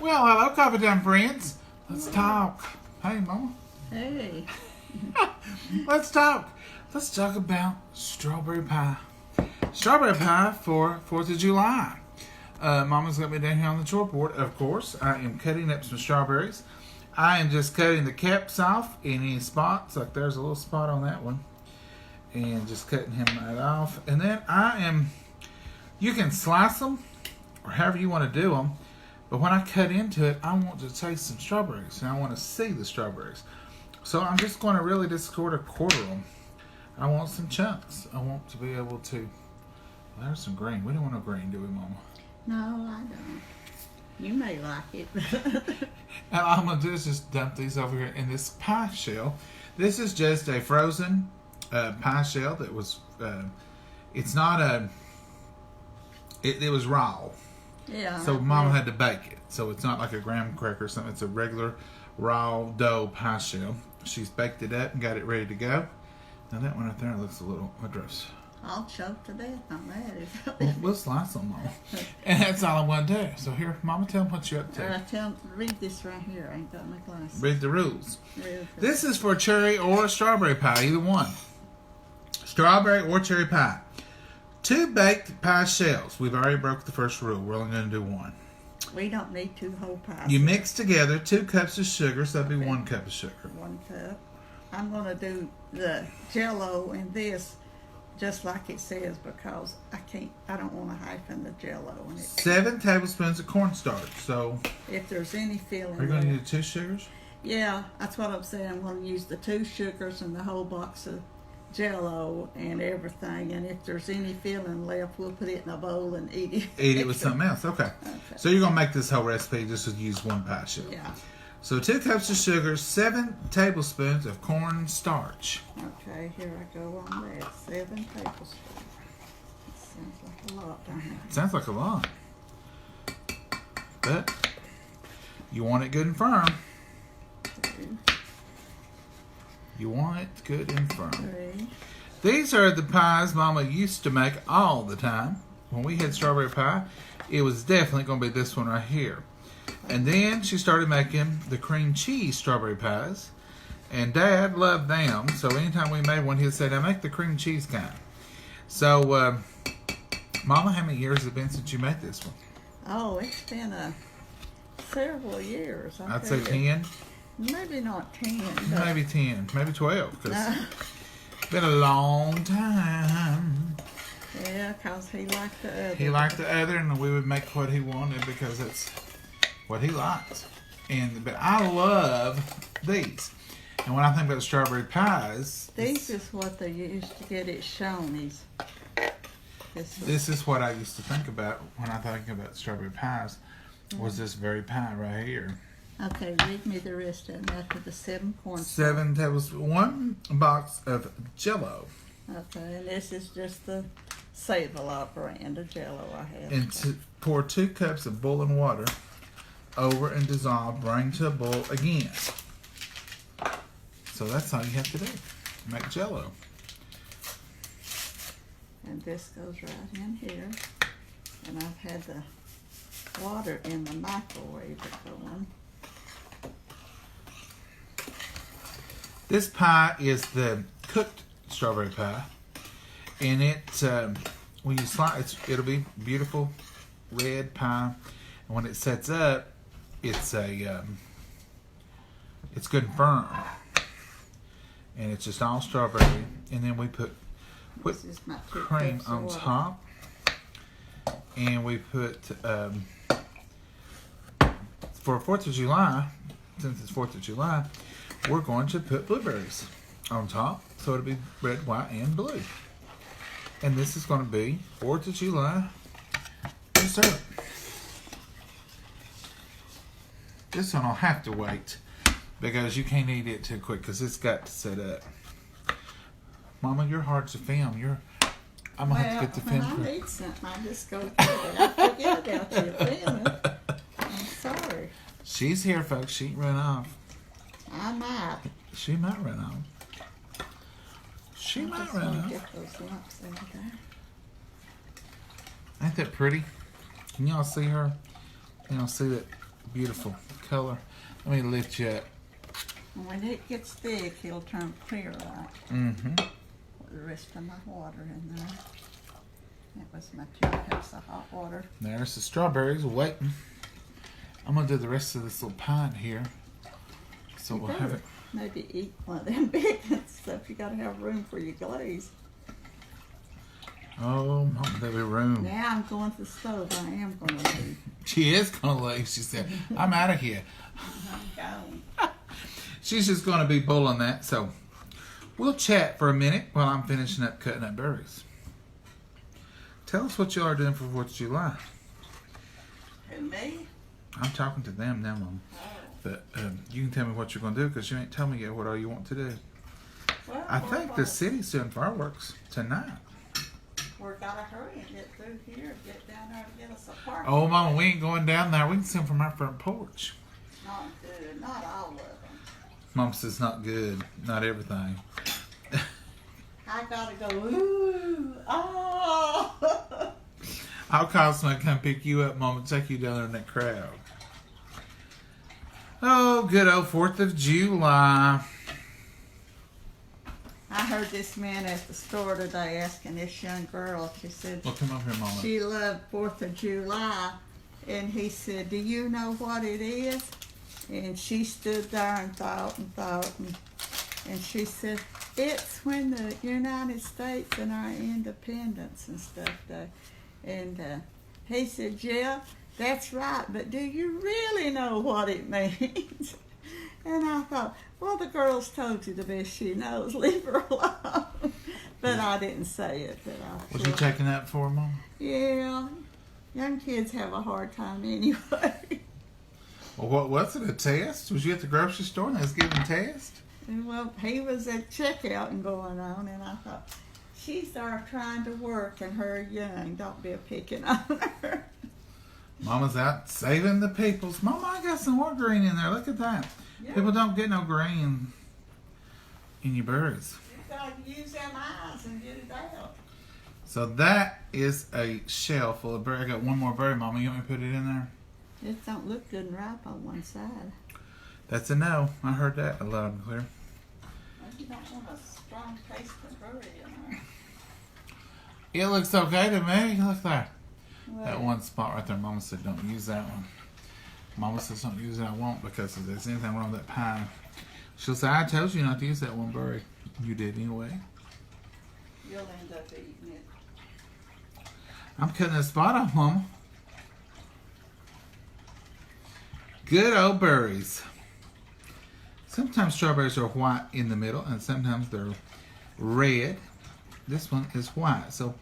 Well, hello, Coffee Time friends. Let's talk. Hey, Mama. Hey. Let's talk. Let's talk about strawberry pie. Strawberry pie for 4th of July. Mama's got me down here on the chalkboard, of course. I am cutting up some strawberries. I am just cutting the caps off in any spots. Like there's a little spot on that one. And just cutting him right off. And then you can slice them or however you want to do them. But when I cut into it, I want to taste some strawberries. And I want to see the strawberries. So I'm just going to really just quarter them. I want some chunks. I want to be able to... Well, there's some green. We don't want no green, do we, Mama? No, I don't. You may like it. And all I'm going to do is just dump these over here in this pie shell. This is just a frozen pie shell that was... it's not a... It was raw. Yeah. So Mama had to bake it. So it's not like a graham cracker or something. It's a regular raw dough pie shell. She's baked it up and got it ready to go. Now that one right there looks a little gross. I'll choke to death on that. We'll slice them, Mama. And that's all I want to do. So here, Mama, tell them what you're up to. Read this right here. I ain't got my glasses. Read the rules. This is for cherry or strawberry pie, either one. Strawberry or cherry pie. 2 baked pie shells. We've already broke the first rule. We're only going to do 1. We don't need 2 whole pies. You mix together 2 cups of sugar, so that'd be 1 cup of sugar. 1 cup. I'm going to do the Jello and this just like it says because I don't want to hyphen the Jello in it. 7 tablespoons of cornstarch. So if there's any filling, are you going to use 2 sugars? Yeah, that's what I'm saying. I'm going to use the 2 sugars and the whole box of Jello and everything, and if there's any filling left, we'll put it in a bowl and eat it. Eat it with something else. Okay. So you're gonna make this whole recipe just to use 1 pie shell. Yeah. So 2 cups of sugar, 7 tablespoons of cornstarch. Okay, here I go on that. 7 tablespoons. Sounds like a lot, doesn't it? Sounds like a lot, but you want it good and firm. 2. You want it good and firm. 3. These are the pies Mama used to make all the time. When we had strawberry pie, it was definitely going to be this one right here. And then she started making the cream cheese strawberry pies. And Dad loved them. So anytime we made one, he'd say, now make the cream cheese kind. So, Mama, how many years has it been since you made this one? Oh, it's been several years. I'd say 10. Maybe not 10. Maybe 10. Maybe 12. Because it's been a long time. Yeah, because he liked the other. He liked the other, and we would make what he wanted because it's what he liked. But I love these. And when I think about strawberry pies... These is what they used to get at Shoney's. This is what I used to think about when I think about strawberry pies. Was this very pie right here. Okay, read me the rest of them after the 7 cornstarch. 7 tablespoons. 1 box of Jello. Okay, and this is just the Save-A-Lot brand of Jello I have. And pour 2 cups of boiling water over and dissolve. Bring to a boil again. So that's all you have to do. Make Jello. And this goes right in here. And I've had the water in the microwave going. This pie is the cooked strawberry pie, and when you slice, it'll be beautiful red pie. And when it sets up, it's good and firm, and it's just all strawberry. And then we put whipped cream on top, and we put for 4th of July, since it's 4th of July. We're going to put blueberries on top, so it'll be red, white, and blue. And this is going to be 4th of July dessert. This one will have to wait because you can't eat it too quick because it's got to set up. Mama, you're hard to film. I'm going to have to get the film. When I need something, I just go through it. I forget about you filming. I'm sorry. She's here, folks. She ain't run off. I might. She might run off. She might run off. Get those lumps over there. Ain't that pretty? Can y'all see her? Can y'all see that beautiful color. Let me lift you up. When it gets thick, it'll turn clear like. Mm-hmm. Put the rest of my water in there. That was my 2 cups of hot water. There's the strawberries waiting. I'm gonna do the rest of this little pie here. So we'll have it. Maybe eat one of them big stuff. You gotta have room for your glaze. Oh, Mama, there'll be room. Now I'm going to the stove. I am going to leave. She is gonna leave. She said, "I'm out of here." I'm going. She's just gonna be pulling that. So we'll chat for a minute while I'm finishing up cutting up berries. Tell us what you are doing for 4th of July. Who, me? I'm talking to them now, Mom. Oh. But you can tell me what you're going to do because you ain't told me yet what all you want to do. Well, I think the city's doing fireworks tonight. We're got to hurry and get through here, get down there to get us a park. Oh, Mama, we ain't going down there. We can see them from our front porch. Not good. Not all of them. Mom says not good. Not everything. I got to go, ooh, oh. I'll call somebody to come pick you up, Mom, and take you down there in that crowd. Oh, good old 4th of July. I heard this man at the store today asking this young girl, she said, Well, come over here, Mama. she loved 4th of July. And he said, do you know what it is? And she stood there and thought. And she said, it's when the United States and our independence and stuff day. And he said, yeah, that's right, but do you really know what it means? And I thought, well, the girl's told you the best she knows. Leave her alone. But I didn't say it. But I Was you taking that for, Mom? Yeah. Young kids have a hard time anyway. Well, what was it, a test? Was you at the grocery store and they was giving a test? And well, he was at checkout and going on, and I thought, she's there trying to work and her young. Don't be a picking on her. Mama's out saving the peoples. Mama, I got some more green in there. Look at that. Yeah. People don't get no green in your berries. You gotta use them eyes and get it out. So that is a shell full of berry. I got one more berry, Mama. You want me to put it in there? It don't look good and ripe on one side. That's a no. I heard that loud and clear. Well, you don't want a strong taste of berry in there. It looks okay to me. Look there. Well, That one spot right there, Mama said don't use that one. Mama says don't use it, I won't, because if there's anything wrong with that pie, she'll say, I told you not to use that one berry. You did anyway. you'll end up eating it. I'm cutting that spot off, Mama. Good old berries. Sometimes strawberries are white in the middle, and sometimes they're red. This one is white, so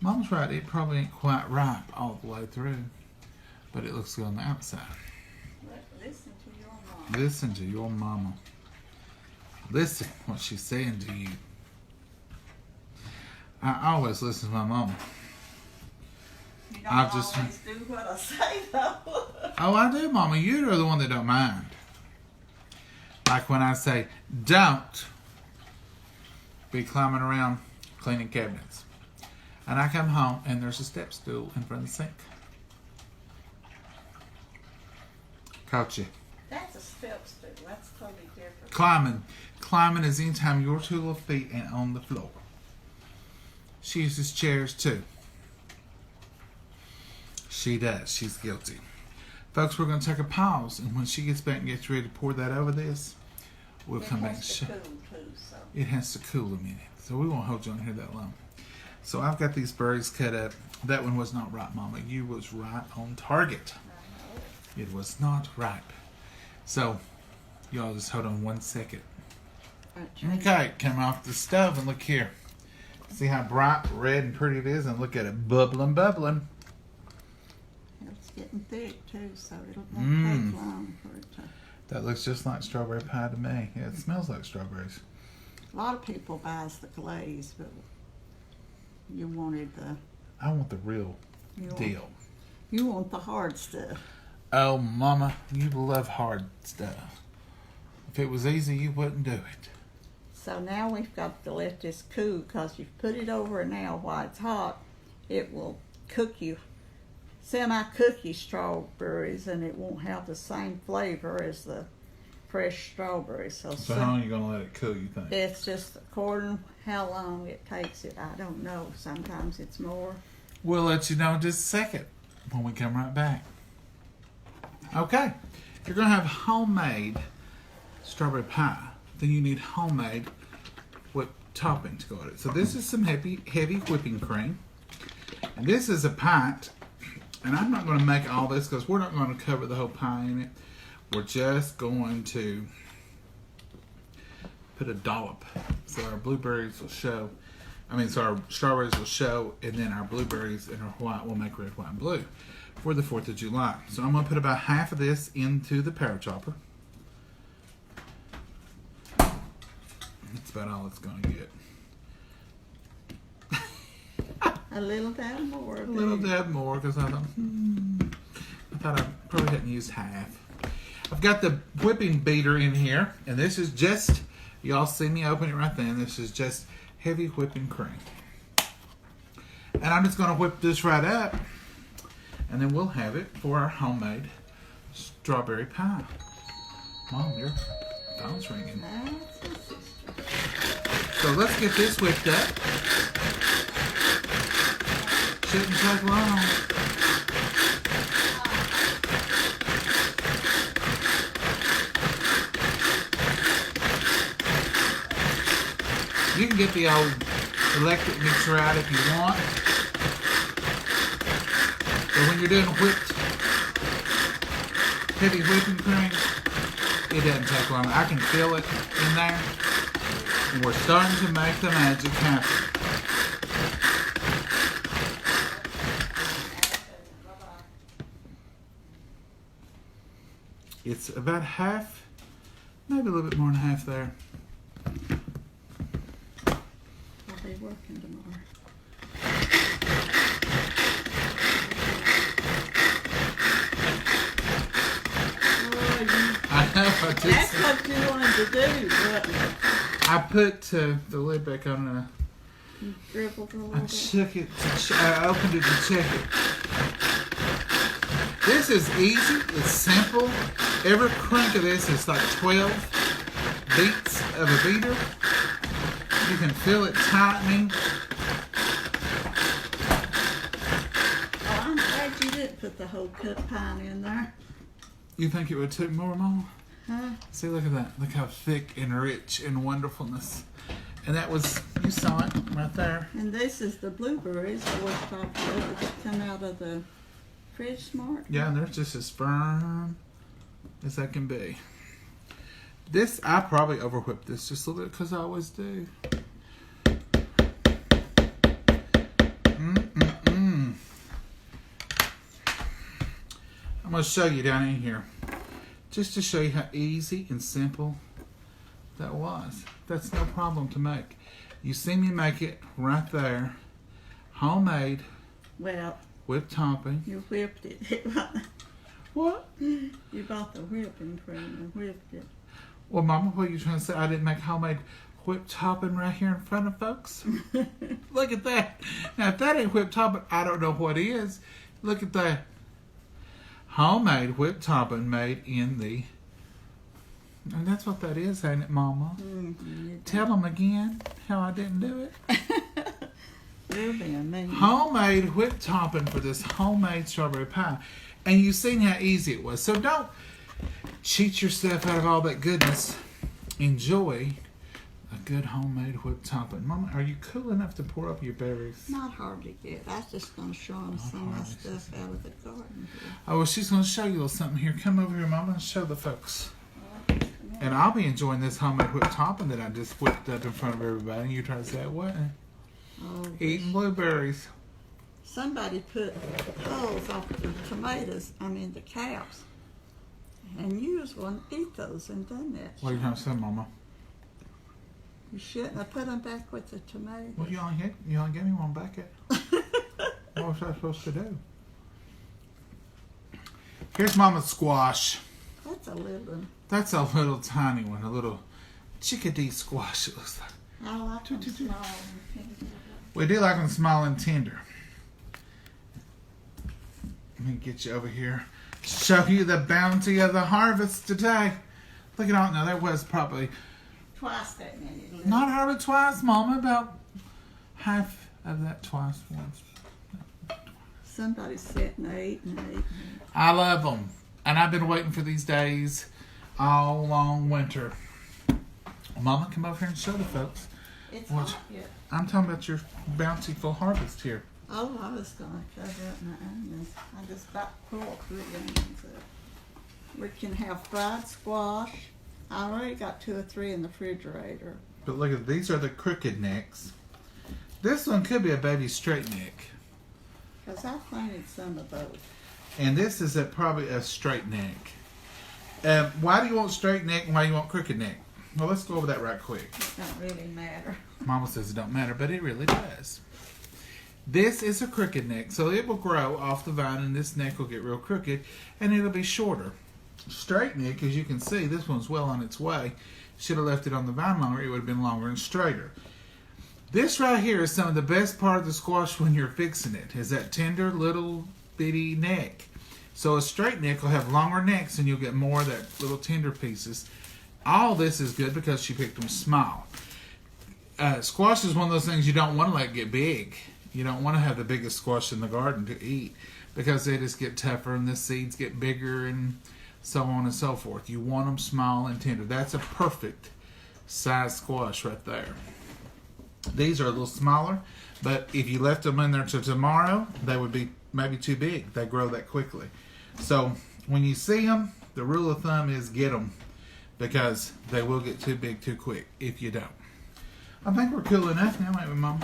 Mom's right, it probably ain't quite ripe all the way through, but it looks good on the outside. Listen to your mom. Listen to your mama. Listen what she's saying to you. I always listen to my mama. You don't I've just- always do what I say, though. Oh, I do, Mama. You're the one that don't mind. Like when I say, don't be climbing around cleaning cabinets. And I come home and there's a step stool in front of the sink. Caught you. That's a step stool. That's totally different. Climbing. Climbing is anytime your 2 little feet ain't on the floor. She uses chairs too. She does. She's guilty. Folks, we're going to take a pause, and when she gets back and gets ready to pour that over this, we'll come back and It show. has to cool, too, so. It has to cool a minute, so we won't hold you on here that long. So I've got these berries cut up. That one was not ripe, Mama. You was right on target. I know. It was not ripe. So, y'all just hold on 1 second. Okay, come off the stove and look here. See how bright, red, and pretty it is? And look at it bubbling, bubbling. It's getting thick, too, so it'll not take long for it to. That looks just like strawberry pie to me. Yeah, it smells like strawberries. A lot of people buys the glaze, but you wanted the. I want the real deal. You want the hard stuff. Oh, Mama, you love hard stuff. If it was easy, you wouldn't do it. So now we've got to let this cool, because you've put it over now while it's hot, it will cook you semi-cookie strawberries, and it won't have the same flavor as the fresh strawberries. So how long are you going to let it cool, you think? It's just according how long it takes it. I don't know. Sometimes it's more. We'll let you know in just a second when we come right back. Okay. If you're going to have homemade strawberry pie, then you need homemade whipped topping to go with it. So this is some heavy whipping cream. And this is a pint. And I'm not going to make all this because we're not going to cover the whole pie in it. We're just going to put a dollop so our blueberries will show. So our strawberries will show, and then our blueberries and our white will make red, white, and blue for the 4th of July. So I'm going to put about half of this into the power chopper. That's about all it's going to get. A little dab more. A little dab more because I thought I probably hadn't used half. I've got the whipping beater in here, and this is just, y'all see me open it right then, this is just heavy whipping cream. And I'm just going to whip this right up, and then we'll have it for our homemade strawberry pie. Mom, your phone's ringing. So let's get this whipped up. Shouldn't take long. You can get the old electric mixer out if you want. But when you're doing heavy whipping cream, it doesn't take long. I can feel it in there. And we're starting to make the magic happen. It's about half, maybe a little bit more than half there. I'll be working tomorrow. I know. That's what you wanted to do, wasn't it? I put the lid back on and You dribbled a little I bit. shook it. I opened it to check it. This is easy. It's simple. Every crank of this is like 12 beats of a beater. You can feel it tightening. Oh, I'm glad you didn't put the whole cut pine in there. You think it would take more, Mama? Huh? See, look at that. Look how thick and rich and wonderfulness. And that was, you saw it right there. And this is the blueberries that come out of the fridge smart. Yeah, and they're just as firm as they can be. This, I probably overwhipped this just a little bit because I always do. I'm going to show you down in here. Just to show you how easy and simple that was. That's no problem to make. You see me make it right there. Homemade. Well, whipped topping. you whipped it. What? You bought the whipping cream and whipped it. Well, Mama, what are you trying to say? I didn't make homemade whipped topping right here in front of folks? Look at that. Now, if that ain't whipped topping, I don't know what is. Look at that. Homemade whipped topping made in the... And that's what that is, ain't it, Mama? Mm-hmm. Tell them again how I didn't do it. You're being mean. Homemade whipped topping for this homemade strawberry pie. And you've seen how easy it was. So don't cheat yourself out of all that goodness. Enjoy a good homemade whipped topping. Mama, are you cool enough to pour up your berries? Not hardly good. I was just going to show them some of the stuff out of the garden here. Oh, well, she's going to show you a little something here. Come over here, Mama, and show the folks. And I'll be enjoying this homemade whipped topping that I just whipped up in front of everybody. And you try to say it wasn't. Oh, Eating blueberries. somebody put hulls off the tomatoes, the caps. And you was going to eat those and done that. What are you trying to say, Mama? You shouldn't have put them back with the tomatoes. Well, you only gave me one back at. What was I supposed to do? Here's Mama's squash. That's a little one. That's a little tiny one, a little chickadee squash it looks like. I like them small and tender. We do like them small and tender. Let me get you over here. Show you the bounty of the harvest today. Look at all. Now, there was probably... Twice that many. Not hardly twice, Mama. About half of that twice once. Somebody said 8 and 8. I love them. And I've been waiting for these days all long winter. Mama, come over here and show the folks. It's hot yet. I'm talking about your bountiful harvest here. Oh, I was going to cover up my onions. I just about pulled 3 onions up. We can have fried squash. I already got 2 or 3 in the refrigerator. But look at these are the crooked necks. This one could be a baby straight neck. Because I planted some of those. And this is probably a straight neck. Why do you want straight neck and why do you want crooked neck? Well, let's go over that right quick. It don't really matter. Mama says it don't matter, but it really does. This is a crooked neck, so it will grow off the vine and this neck will get real crooked and it'll be shorter. Straight neck, as you can see, this one's well on its way. Should have left it on the vine longer, it would have been longer and straighter. This right here is some of the best part of the squash when you're fixing it, is that tender little bitty neck. So a straight neck will have longer necks and you'll get more of that little tender pieces. All this is good because she picked them small. Squash is one of those things you don't want to let get big. You don't want to have the biggest squash in the garden to eat because they just get tougher and the seeds get bigger and so on and so forth. You want them small and tender. That's a perfect size squash right there. These are a little smaller, but if you left them in there till tomorrow, they would be maybe too big. They grow that quickly. So when you see them, the rule of thumb is get them because they will get too big too quick if you don't. I think we're cool enough now, ain't we, Mom?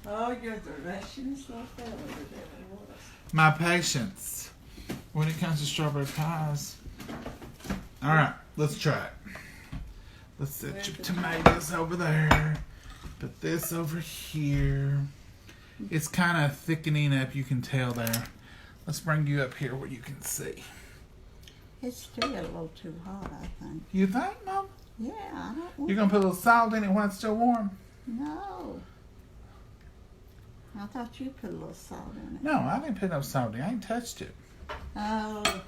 Oh, your directions like that over there was. My patience when it comes to strawberry pies. All right, let's try it. Let's set your tomatoes over there. Put this over here. It's kind of thickening up, you can tell there. Let's bring you up here where you can see. It's still a little too hot, I think. You think, Mom? Yeah, I don't want. You're going to put a little salt in it while it's still warm? No. I thought you put a little salt in it. No, I didn't put no salt in it. I ain't touched it. Oh.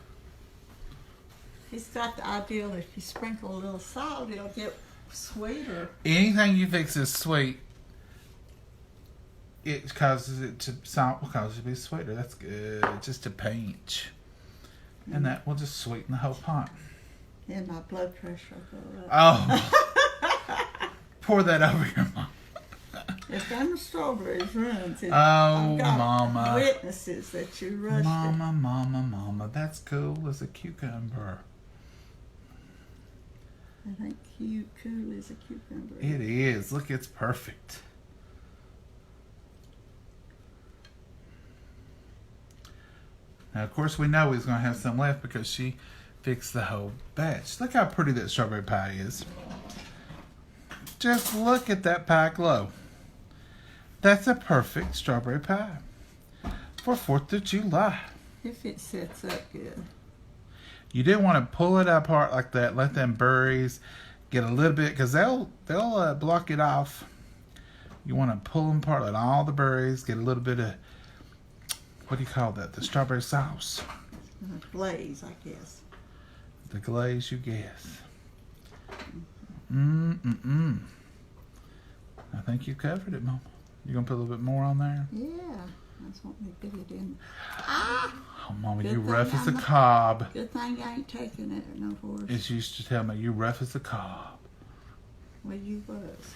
He's got the idea that if you sprinkle a little salt, it'll get sweeter. Anything you fix is sweet, it causes it to, salt will cause it to be sweeter. That's good. Just a pinch. And that will just sweeten the whole pot. And my blood pressure will go up. Oh. Pour that over here, Mom. If them strawberries runs, Oh, I've got Mama. witnesses that you rushed Mama, Mama, Mama. That's cool as a cucumber. I think cool is a cucumber. It is. Look, it's perfect. Now, of course, we know he's going to have some left because she fixed the whole batch. Look how pretty that strawberry pie is. Just look at that pie glow. That's a perfect strawberry pie for 4th of July. If it sets up good. You didn't want to pull it apart like that. Let them berries get a little bit, because they'll block it off. You want to pull them apart, let all the berries get a little bit of, what do you call that? The strawberry sauce. Glaze, I guess. The glaze, you guess. I think you covered it, Mama. You gonna put a little bit more on there? Yeah, that's what we did it in. Oh, Mama, Good you thing rough as a I'm not- cob. Good thing I ain't taking it no horse. As you used to tell me, you rough as a cob. Well, you was.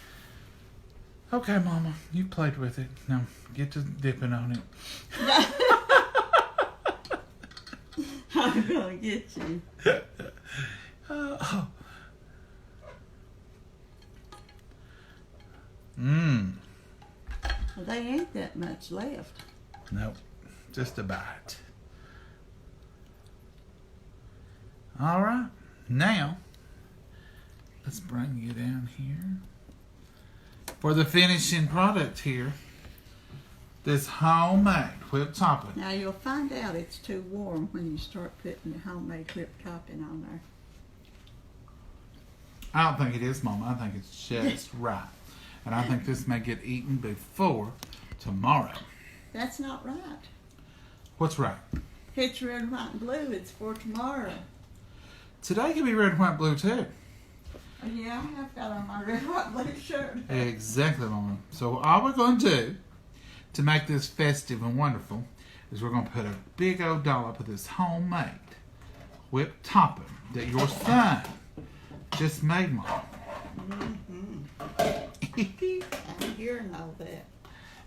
Okay, Mama, you played with it. Now get to dipping on it. I'm gonna get you. Oh. Well, they ain't that much left. Nope, just a bite. All right, now let's bring you down here for the finishing product here. This homemade whipped topping. Now you'll find out it's too warm when you start putting the homemade whipped topping on there. I don't think it is, Mama. I think it's just right. And I think this may get eaten before tomorrow. That's not right. What's right? It's red, white, and blue. It's for tomorrow. Today can be red, white, blue too. Oh, yeah, I have got on my red, white, blue shirt. Exactly, Mama. So all we're going to do to make this festive and wonderful is we're going to put a big old dollop of this homemade whipped topping that your son just made, Mom. I'm hearing all that.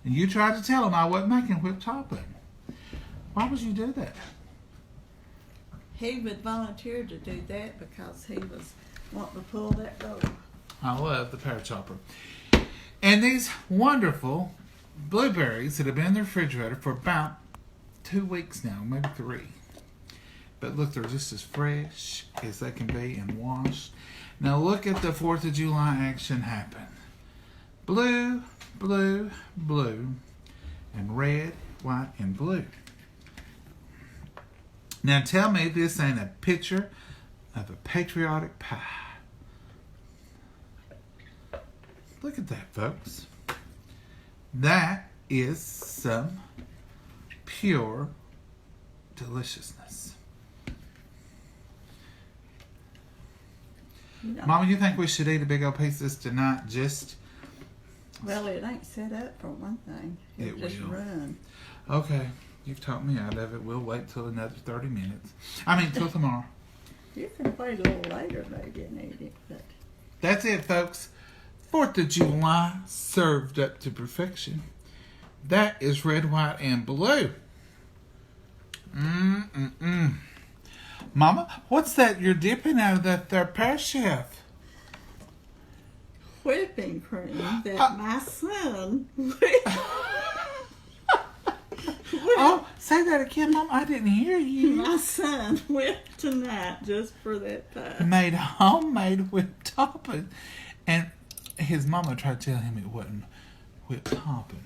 And you tried to tell him I wasn't making whipped topping. Why would you do that? He would volunteer to do that because he was wanting to pull that rope. I love the power chopper. And these wonderful blueberries that have been in the refrigerator for about 2 weeks now, maybe 3. But look, they're just as fresh as they can be and washed. Now look at the 4th of July action happen. Blue, blue, blue, and red, white, and blue. Now tell me this ain't a picture of a patriotic pie. Look at that, folks. That is some pure deliciousness. No. Mama, you think we should eat a big old piece of this tonight? Well, it ain't set up for one thing. It just will. run. Okay, you've talked me out of it. We'll wait till another 30 minutes. Till tomorrow. You can wait a little later maybe and eat it, but That's it, folks. 4th of July served up to perfection. That is red, white, and blue. Mama, what's that you're dipping out of that there pear chef? whipping cream that my son Oh, say that again, Mom. I didn't hear you. my son whipped tonight just for that pie. Made homemade whipped topping. And his mama tried to tell him it wasn't whipped topping.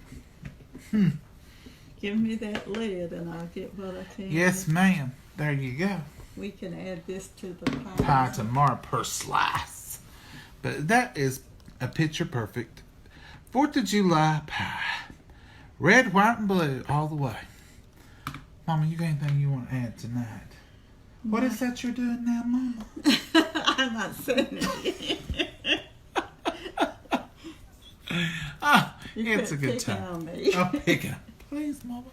Give me that lid and I'll get what I can. Yes, ma'am. There you go. We can add this to the pie. Pie tomorrow per slice. But that is a picture perfect 4th of July pie. Red, white, and blue all the way. Mama, you got anything you want to add tonight? What is that you're doing now, Mama? I'm not saying it. It's a good time. On me. Oh, pick it up. Please, Mama.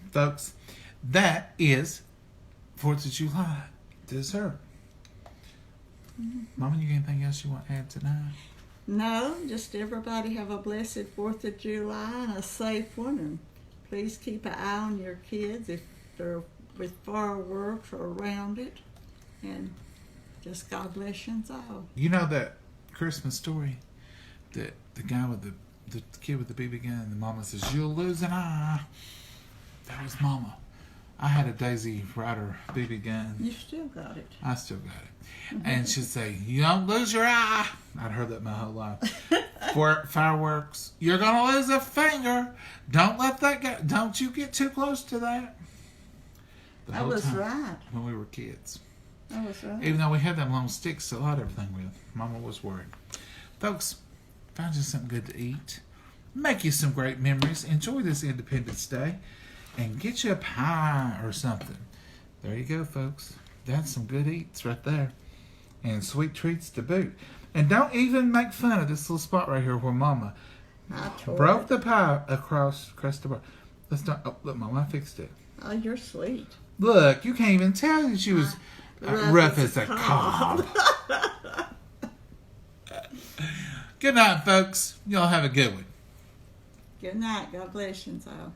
Folks, that is 4th of July dessert. Mama, you got anything else you want to add tonight? No, just everybody have a blessed 4th of July and a safe one. And please keep an eye on your kids if they're with fireworks or around it. And just God bless you all. You know that Christmas story that the guy with the kid with the BB gun and the mama says, "You'll lose an eye." That was Mama. I had a Daisy Rider BB gun. You still got it. I still got it. And she'd say, "You don't lose your eye." I'd heard that my whole life. For fireworks, you're going to lose a finger. Don't let that go. Don't you get too close to that. I was right. When we were kids. I was right. Even though we had them long sticks to light everything with, Mama was worried. Folks, find you something good to eat. Make you some great memories. Enjoy this Independence Day. And get you a pie or something. There you go, folks. That's some good eats right there. And sweet treats to boot. And don't even make fun of this little spot right here where Mama broke the pie across the bar. Let's not. Oh, look, Mama, I fixed it. Oh, you're sweet. Look, you can't even tell that she was rough as a cob. Good night, folks. Y'all have a good one. Good night. God bless you all.